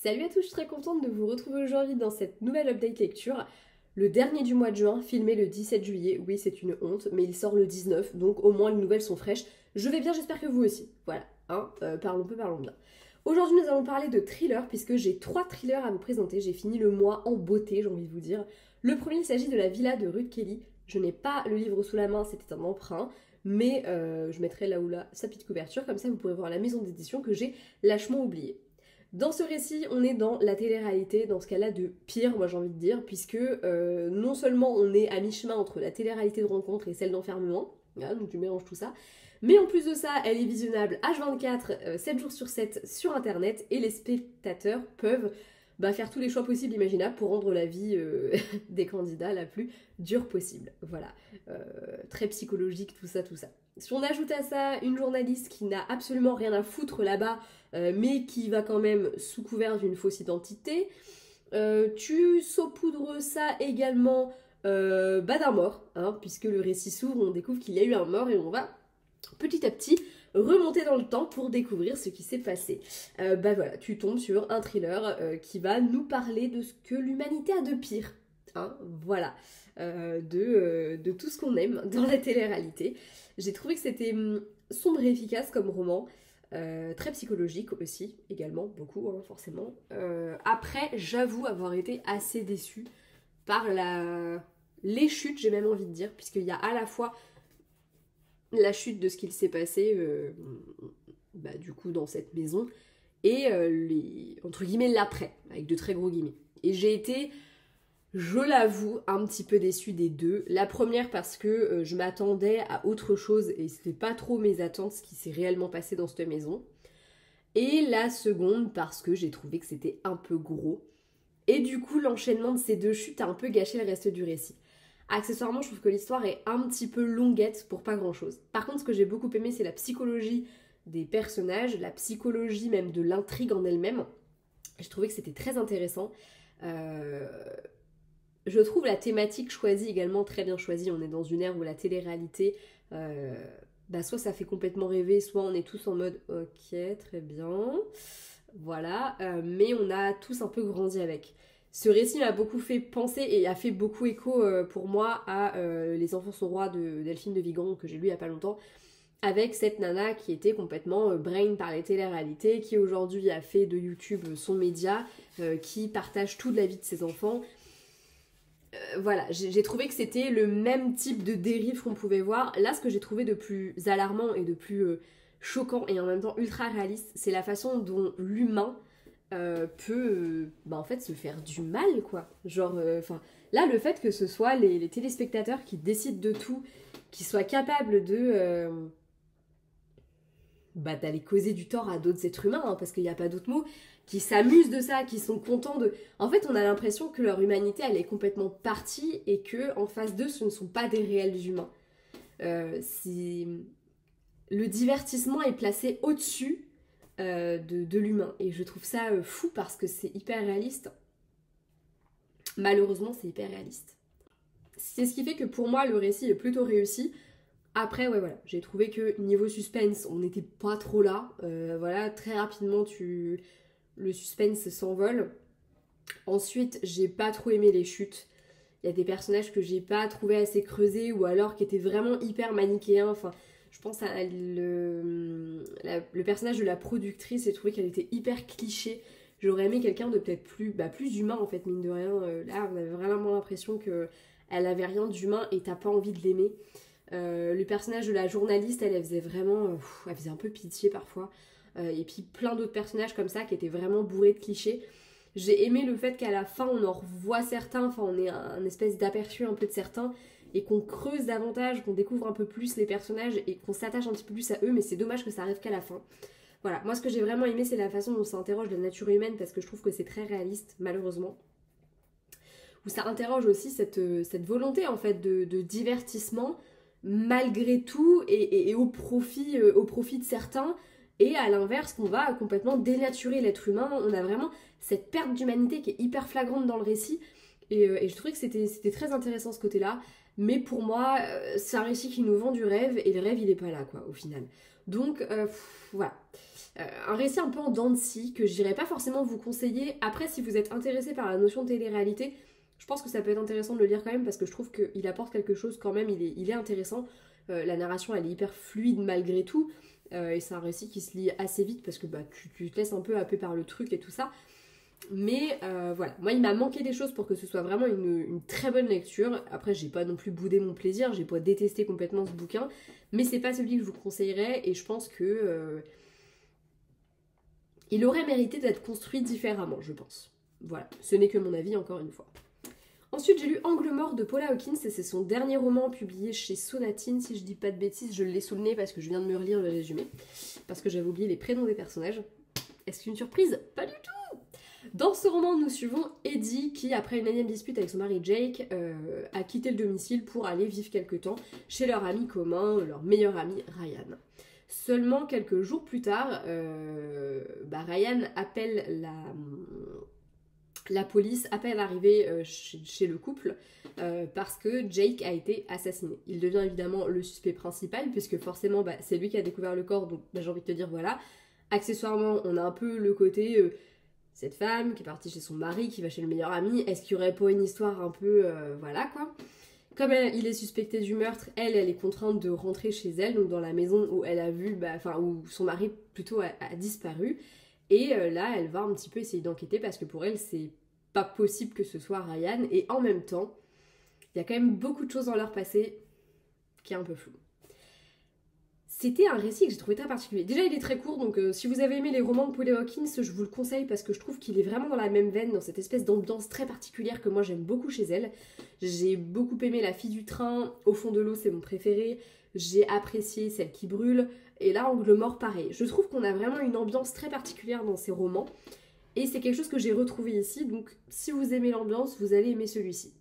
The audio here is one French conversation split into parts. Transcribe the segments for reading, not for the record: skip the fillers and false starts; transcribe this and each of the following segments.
Salut à tous, je suis très contente de vous retrouver aujourd'hui dans cette nouvelle update lecture. Le dernier du mois de juin, filmé le 17 juillet. Oui, c'est une honte, mais il sort le 19, donc au moins les nouvelles sont fraîches. Je vais bien, j'espère que vous aussi. Voilà, hein, parlons peu, parlons bien. Aujourd'hui, nous allons parler de thrillers, puisque j'ai 3 thrillers à vous présenter. J'ai fini le mois en beauté, j'ai envie de vous dire. Le premier, il s'agit de La Villa de Ruth Kelly. Je n'ai pas le livre sous la main, c'était un emprunt, mais je mettrai là ou là sa petite couverture, comme ça vous pourrez voir la maison d'édition que j'ai lâchement oubliée. Dans ce récit, on est dans la télé-réalité, dans ce cas-là de pire, moi j'ai envie de dire, puisque non seulement on est à mi-chemin entre la télé-réalité de rencontre et celle d'enfermement, voilà, donc tu mélanges tout ça, mais en plus de ça, elle est visionnable H24, 7 jours sur 7 sur internet, et les spectateurs peuvent faire tous les choix possibles imaginables pour rendre la vie des candidats la plus dure possible. Voilà, très psychologique tout ça, tout ça. Si on ajoute à ça une journaliste qui n'a absolument rien à foutre là-bas, mais qui va quand même sous couvert d'une fausse identité, tu saupoudres ça également d'un mort, hein, puisque le récit s'ouvre, on découvre qu'il y a eu un mort et on va petit à petit remonter dans le temps pour découvrir ce qui s'est passé. Voilà, tu tombes sur un thriller qui va nous parler de ce que l'humanité a de pire. Hein, voilà, de tout ce qu'on aime dans la télé-réalité. J'ai trouvé que c'était sombre et efficace comme roman, très psychologique aussi, également, beaucoup, hein, forcément. Après, j'avoue avoir été assez déçue par les chutes, j'ai même envie de dire, puisqu'il y a à la fois la chute de ce qu'il s'est passé, du coup, dans cette maison, et entre guillemets, l'après, avec de très gros guillemets. Et j'ai été, je l'avoue, un petit peu déçue des deux. La première parce que je m'attendais à autre chose et c'était pas trop mes attentes ce qui s'est réellement passé dans cette maison. Et la seconde parce que j'ai trouvé que c'était un peu gros. Et du coup, l'enchaînement de ces deux chutes a un peu gâché le reste du récit. Accessoirement, je trouve que l'histoire est un petit peu longuette pour pas grand chose. Par contre, ce que j'ai beaucoup aimé, c'est la psychologie des personnages, la psychologie même de l'intrigue en elle-même. Je trouvais que c'était très intéressant. Je trouve la thématique choisie également très bien choisie. On est dans une ère où la télé-réalité, soit ça fait complètement rêver, soit on est tous en mode ok, très bien. Voilà, mais on a tous un peu grandi avec. Ce récit m'a beaucoup fait penser et a fait beaucoup écho pour moi à Les Enfants sont rois de Delphine de Vigan que j'ai lu il y a pas longtemps, avec cette nana qui était complètement brain par les télé-réalités, qui aujourd'hui a fait de YouTube son média, qui partage toute la vie de ses enfants. Voilà, j'ai trouvé que c'était le même type de dérive qu'on pouvait voir. Là, ce que j'ai trouvé de plus alarmant et de plus choquant et en même temps ultra réaliste, c'est la façon dont l'humain peut en fait se faire du mal, quoi. Genre, là, le fait que ce soit les téléspectateurs qui décident de tout, qui soient capables de d'aller causer du tort à d'autres êtres humains, hein, parce qu'il n'y a pas d'autre mot, qui s'amusent de ça, qui sont contents de... En fait, on a l'impression que leur humanité, elle est complètement partie et que en face d'eux, ce ne sont pas des réels humains. Le divertissement est placé au-dessus de l'humain. Et je trouve ça fou parce que c'est hyper réaliste. Malheureusement, c'est hyper réaliste. C'est ce qui fait que pour moi, le récit est plutôt réussi. Après, ouais, voilà, j'ai trouvé que niveau suspense, on n'était pas trop là. Voilà, très rapidement, le suspense s'envole. Ensuite, j'ai pas trop aimé les chutes. Il y a des personnages que j'ai pas trouvé assez creusés ou alors qui étaient vraiment hyper manichéens. Enfin, je pense à le personnage de la productrice, j'ai trouvé qu'elle était hyper cliché. J'aurais aimé quelqu'un de peut-être plus humain en fait, mine de rien. Là, on avait vraiment l'impression qu'elle avait rien d'humain et t'as pas envie de l'aimer. Le personnage de la journaliste, elle faisait vraiment... elle faisait un peu pitié parfois. Et puis plein d'autres personnages comme ça qui étaient vraiment bourrés de clichés. J'ai aimé le fait qu'à la fin on en revoit certains, enfin on ait un espèce d'aperçu un peu de certains et qu'on creuse davantage, qu'on découvre un peu plus les personnages et qu'on s'attache un petit peu plus à eux, mais c'est dommage que ça arrive qu'à la fin. Voilà, moi ce que j'ai vraiment aimé c'est la façon dont ça interroge la nature humaine parce que je trouve que c'est très réaliste malheureusement. Où ça interroge aussi cette volonté en fait de divertissement malgré tout et au profit de certains. Et à l'inverse, qu'on va complètement dénaturer l'être humain. On a vraiment cette perte d'humanité qui est hyper flagrante dans le récit. Et je trouvais que c'était très intéressant ce côté-là. Mais pour moi, c'est un récit qui nous vend du rêve. Et le rêve, il est pas là, quoi, au final. Donc voilà. Un récit un peu en dents de scie que j'irais pas forcément vous conseiller. Après, si vous êtes intéressé par la notion de télé-réalité, je pense que ça peut être intéressant de le lire quand même parce que je trouve qu'il apporte quelque chose quand même, il est intéressant. La narration elle est hyper fluide malgré tout. Et c'est un récit qui se lit assez vite parce que bah, tu te laisses un peu happer par le truc et tout ça. Mais voilà, moi il m'a manqué des choses pour que ce soit vraiment une très bonne lecture. Après j'ai pas non plus boudé mon plaisir, j'ai pas détesté complètement ce bouquin, mais c'est pas celui que je vous conseillerais et je pense que il aurait mérité d'être construit différemment, je pense. Voilà, ce n'est que mon avis encore une fois. Ensuite j'ai lu Angle mort de Paula Hawkins et c'est son dernier roman publié chez Sonatine, si je dis pas de bêtises, je l'ai sous le nez parce que je viens de me relire le résumé, parce que j'avais oublié les prénoms des personnages. Est-ce qu'une surprise? Pas du tout. Dans ce roman, nous suivons Eddie qui, après une énième dispute avec son mari Jake, a quitté le domicile pour aller vivre quelque temps chez leur ami commun, leur meilleur ami Ryan. Seulement quelques jours plus tard, Ryan appelle la police, appelle l'arrivée chez le couple parce que Jake a été assassiné. Il devient évidemment le suspect principal puisque forcément c'est lui qui a découvert le corps, donc j'ai envie de te dire voilà. Accessoirement, on a un peu le côté cette femme qui est partie chez son mari, qui va chez le meilleur ami, est-ce qu'il n'y aurait pas une histoire un peu... voilà quoi. Comme il est suspecté du meurtre, elle est contrainte de rentrer chez elle, donc dans la maison où elle a vu, où son mari plutôt a disparu. Et là, elle va un petit peu essayer d'enquêter parce que pour elle, c'est pas possible que ce soit Ryan. Et en même temps, il y a quand même beaucoup de choses dans leur passé qui est un peu flou. C'était un récit que j'ai trouvé très particulier. Déjà, il est très court, donc si vous avez aimé les romans de Paula Hawkins, je vous le conseille parce que je trouve qu'il est vraiment dans la même veine, dans cette espèce d'ambiance très particulière que moi j'aime beaucoup chez elle. J'ai beaucoup aimé La fille du train, Au fond de l'eau, c'est mon préféré. J'ai apprécié Celle qui brûle. Et là, Angle mort, pareil. Je trouve qu'on a vraiment une ambiance très particulière dans ces romans. Et c'est quelque chose que j'ai retrouvé ici, donc si vous aimez l'ambiance, vous allez aimer celui-ci.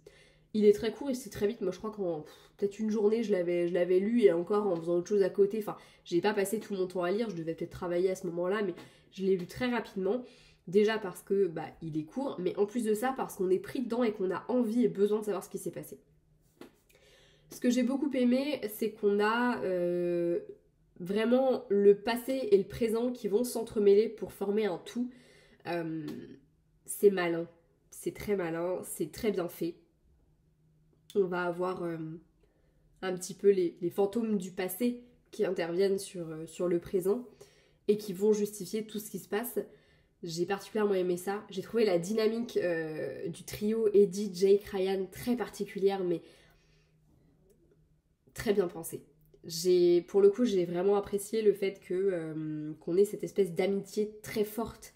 Il est très court et c'est très vite. Moi, je crois qu'en peut-être une journée, je l'avais lu et encore en faisant autre chose à côté. Enfin, j'ai pas passé tout mon temps à lire. Je devais peut-être travailler à ce moment-là, mais je l'ai lu très rapidement. Déjà parce que il est court, mais en plus de ça, parce qu'on est pris dedans et qu'on a envie et besoin de savoir ce qui s'est passé. Ce que j'ai beaucoup aimé, c'est qu'on a vraiment le passé et le présent qui vont s'entremêler pour former un tout. C'est malin. C'est très malin. C'est très bien fait. On va avoir un petit peu les fantômes du passé qui interviennent sur le présent et qui vont justifier tout ce qui se passe. J'ai particulièrement aimé ça. J'ai trouvé la dynamique du trio Eddie, Jake, Ryan très particulière mais très bien pensée. Pour le coup, j'ai vraiment apprécié le fait qu'on ait cette espèce d'amitié très forte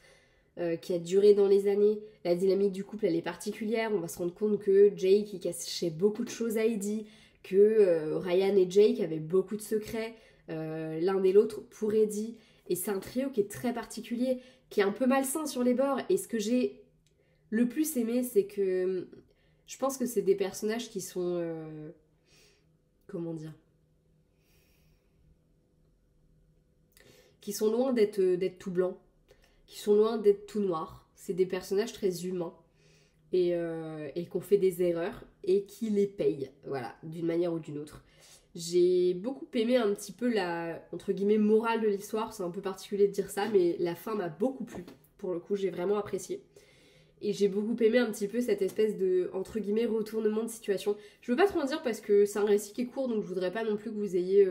qui a duré dans les années. La dynamique du couple, elle est particulière. On va se rendre compte que Jake, il cachait beaucoup de choses à Eddie, que Ryan et Jake avaient beaucoup de secrets, l'un et l'autre pour Eddie. Et c'est un trio qui est très particulier, qui est un peu malsain sur les bords. Et ce que j'ai le plus aimé, c'est que je pense que c'est des personnages qui sont... comment dire, qui sont loin d'être tout blancs, qui sont loin d'être tout noirs. C'est des personnages très humains et qu'on fait des erreurs et qui les payent, voilà, d'une manière ou d'une autre. J'ai beaucoup aimé un petit peu la, entre guillemets, morale de l'histoire, c'est un peu particulier de dire ça, mais la fin m'a beaucoup plu. Pour le coup, j'ai vraiment apprécié. Et j'ai beaucoup aimé un petit peu cette espèce de, entre guillemets, retournement de situation. Je veux pas trop en dire parce que c'est un récit qui est court, donc je voudrais pas non plus que vous ayez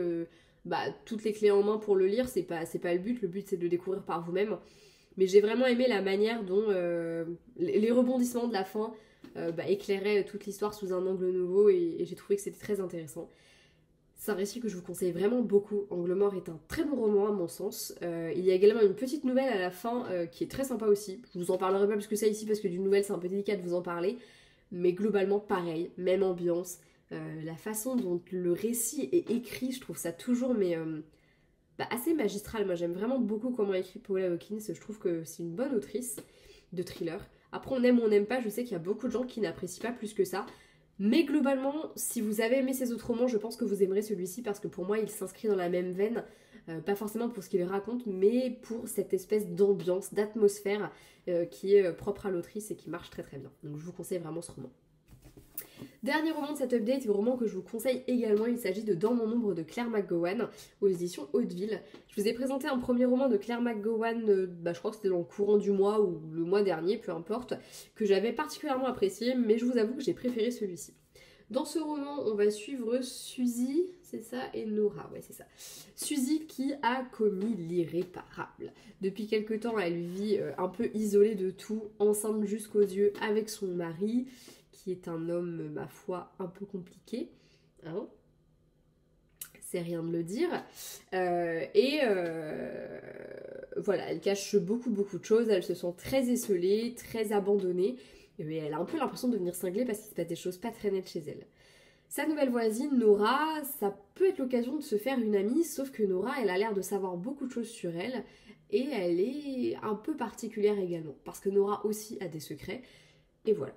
toutes les clés en main pour le lire, c'est pas le but c'est de le découvrir par vous-même. Mais j'ai vraiment aimé la manière dont les rebondissements de la fin éclairaient toute l'histoire sous un angle nouveau et j'ai trouvé que c'était très intéressant. C'est un récit que je vous conseille vraiment beaucoup. Angle mort est un très bon roman à mon sens. Il y a également une petite nouvelle à la fin qui est très sympa aussi. Je vous en parlerai pas plus que ça ici parce que d'une nouvelle c'est un peu délicat de vous en parler. Mais globalement pareil, même ambiance. La façon dont le récit est écrit, je trouve ça toujours assez magistral. Moi j'aime vraiment beaucoup comment écrit Paula Hawkins. Je trouve que c'est une bonne autrice de thriller. Après on aime ou on n'aime pas, je sais qu'il y a beaucoup de gens qui n'apprécient pas plus que ça. Mais globalement, si vous avez aimé ces autres romans, je pense que vous aimerez celui-ci parce que pour moi, il s'inscrit dans la même veine. Pas forcément pour ce qu'il raconte, mais pour cette espèce d'ambiance, d'atmosphère qui est propre à l'autrice et qui marche très très bien. Donc je vous conseille vraiment ce roman. Dernier roman de cette update, et roman que je vous conseille également, il s'agit de Dans mon ombre de Claire McGowan aux éditions Hauteville. Je vous ai présenté un premier roman de Claire McGowan, je crois que c'était dans le courant du mois ou le mois dernier, peu importe, que j'avais particulièrement apprécié, mais je vous avoue que j'ai préféré celui-ci. Dans ce roman, on va suivre Suzy, c'est ça, et Nora, ouais c'est ça. Suzy qui a commis l'irréparable. Depuis quelque temps, elle vit un peu isolée de tout, enceinte jusqu'aux yeux avec son mari, qui est un homme, ma foi, un peu compliqué. Hein, c'est rien de le dire. Voilà, elle cache beaucoup de choses, elle se sent très esseulée, très abandonnée, et elle a un peu l'impression de devenir cinglée parce qu'il se passe des choses pas très nettes chez elle. Sa nouvelle voisine, Nora, ça peut être l'occasion de se faire une amie, sauf que Nora, elle a l'air de savoir beaucoup de choses sur elle, et elle est un peu particulière également, parce que Nora aussi a des secrets, et voilà.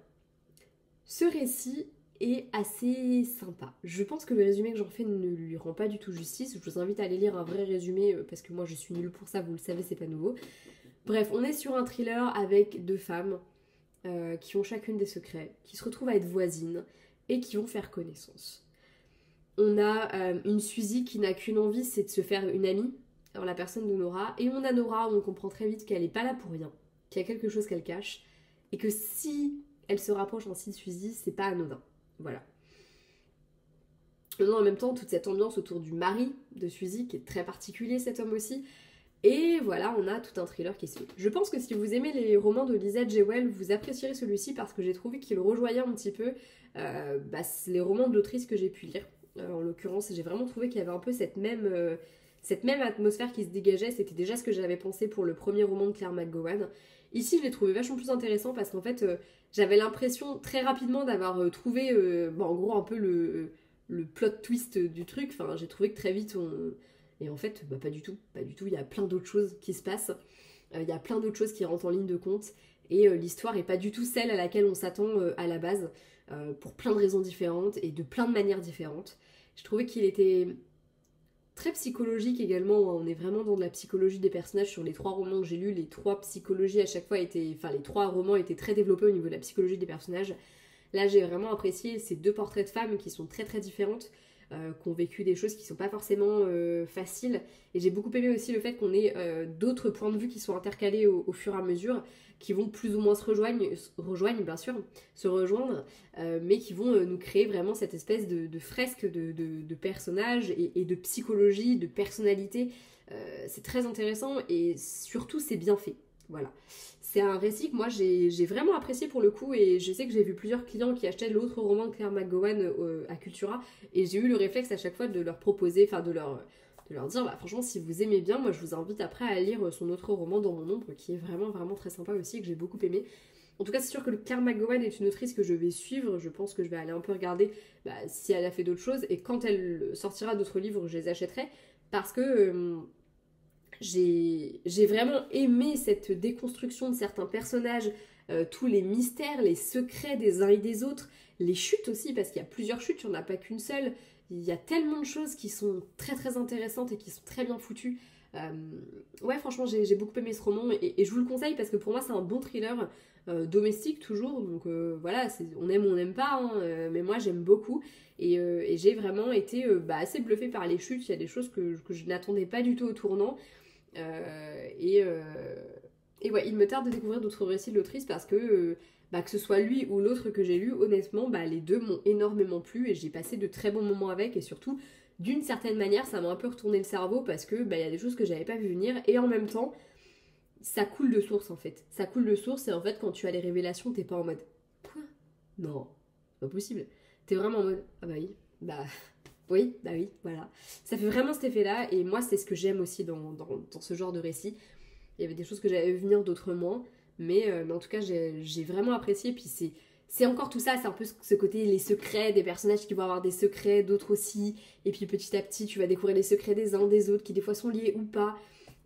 Ce récit est assez sympa. Je pense que le résumé que j'en fais ne lui rend pas du tout justice. Je vous invite à aller lire un vrai résumé parce que moi je suis nulle pour ça, vous le savez, c'est pas nouveau. Bref, on est sur un thriller avec deux femmes qui ont chacune des secrets, qui se retrouvent à être voisines et qui vont faire connaissance. On a une Suzy qui n'a qu'une envie, c'est de se faire une amie, alors la personne de Nora, et on a Nora où on comprend très vite qu'elle n'est pas là pour rien, qu'il y a quelque chose qu'elle cache, et que si elle se rapproche ainsi de Suzy, c'est pas anodin. Voilà. En même temps, toute cette ambiance autour du mari de Suzy, qui est très particulier, cet homme aussi. Et voilà, on a tout un thriller qui se fait. Je pense que si vous aimez les romans de Lisa Jewell, vous apprécierez celui-ci parce que j'ai trouvé qu'il rejoignait un petit peu les romans de l'autrice que j'ai pu lire. En l'occurrence, j'ai vraiment trouvé qu'il y avait un peu cette même atmosphère qui se dégageait. C'était déjà ce que j'avais pensé pour le premier roman de Claire McGowan. Ici, je l'ai trouvé vachement plus intéressant parce qu'en fait, j'avais l'impression très rapidement d'avoir trouvé, en gros, un peu le plot twist du truc. Enfin, j'ai trouvé que très vite, Et en fait, pas du tout. Pas du tout. Il y a plein d'autres choses qui se passent. Il y a plein d'autres choses qui rentrent en ligne de compte. Et l'histoire est pas du tout celle à laquelle on s'attend à la base. Pour plein de raisons différentes et de plein de manières différentes. Je trouvais qu'il était très psychologique également, on est vraiment dans de la psychologie des personnages. Sur les 3 romans que j'ai lus, les 3 psychologies à chaque fois les 3 romans étaient très développés au niveau de la psychologie des personnages. Là j'ai vraiment apprécié ces 2 portraits de femmes qui sont très très différentes, qui ont vécu des choses qui sont pas forcément faciles, et j'ai beaucoup aimé aussi le fait qu'on ait d'autres points de vue qui sont intercalés au fur et à mesure, qui vont plus ou moins se rejoindre, mais qui vont nous créer vraiment cette espèce de fresque de personnages et de psychologie, de personnalité. C'est très intéressant et surtout c'est bien fait. Voilà. C'est un récit que moi j'ai vraiment apprécié pour le coup, et je sais que j'ai vu plusieurs clients qui achetaient l'autre roman de Claire McGowan à Cultura, et j'ai eu le réflexe à chaque fois de leur proposer, de leur dire franchement si vous aimez bien, moi je vous invite après à lire son autre roman Dans mon ombre, qui est vraiment vraiment très sympa aussi et que j'ai beaucoup aimé. En tout cas c'est sûr que Claire McGowan est une autrice que je vais suivre, je pense que je vais aller un peu regarder si elle a fait d'autres choses, et quand elle sortira d'autres livres je les achèterai, parce que j'ai vraiment aimé cette déconstruction de certains personnages, tous les mystères, les secrets des uns et des autres, les chutes aussi, parce qu'il y a plusieurs chutes, il n'y en a pas qu'une seule. Il y a tellement de choses qui sont très très intéressantes et qui sont très bien foutues. Ouais, franchement, j'ai beaucoup aimé ce roman, et je vous le conseille parce que pour moi, c'est un bon thriller domestique toujours. Donc voilà, on aime ou on n'aime pas, hein, mais moi j'aime beaucoup. Et j'ai vraiment été assez bluffée par les chutes. Il y a des choses que je n'attendais pas du tout au tournant. Et ouais, il me tarde de découvrir d'autres récits de l'autrice parce que ce soit lui ou l'autre que j'ai lu, honnêtement, les deux m'ont énormément plu et j'ai passé de très bons moments avec, et surtout, d'une certaine manière, ça m'a un peu retourné le cerveau parce que y a des choses que j'avais pas vu venir, et en même temps, ça coule de source en fait. Ça coule de source, et en fait, quand tu as les révélations, t'es pas en mode quoi ? Non, c'est pas possible. T'es vraiment en mode ah oui, voilà. Ça fait vraiment cet effet-là, et moi, c'est ce que j'aime aussi dans ce genre de récit. Il y avait des choses que j'avais vu venir, d'autres moins, mais en tout cas, j'ai vraiment apprécié. Puis c'est encore tout ça, c'est un peu ce côté, les secrets des personnages qui vont avoir des secrets, d'autres aussi. Et puis petit à petit, tu vas découvrir les secrets des uns, des autres, qui des fois sont liés ou pas.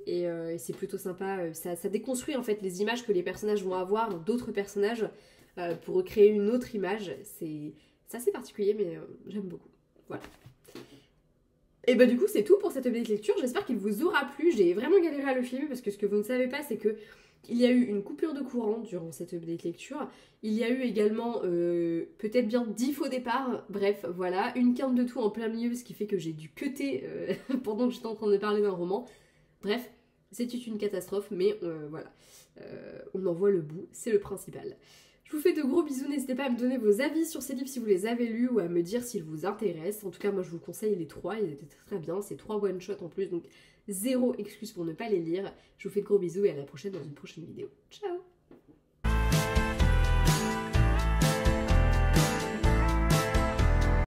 Et c'est plutôt sympa. Ça déconstruit en fait les images que les personnages vont avoir d'autres personnages pour recréer une autre image. C'est assez particulier, mais j'aime beaucoup. Voilà. Et bah du coup c'est tout pour cette update lecture, j'espère qu'il vous aura plu, j'ai vraiment galéré à le filmer parce que ce que vous ne savez pas c'est que il y a eu une coupure de courant durant cette update lecture, il y a eu également peut-être bien 10 faux départs, bref voilà, une quinte de tout en plein milieu ce qui fait que j'ai dû cutter pendant que j'étais en train de parler d'un roman, bref c'était une catastrophe mais voilà, on en voit le bout, c'est le principal. Je vous fais de gros bisous, n'hésitez pas à me donner vos avis sur ces livres si vous les avez lus ou à me dire s'ils vous intéressent. En tout cas, moi je vous conseille les 3, ils étaient très bien, c'est 3 one-shots en plus, donc zéro excuse pour ne pas les lire. Je vous fais de gros bisous et à la prochaine dans une prochaine vidéo. Ciao!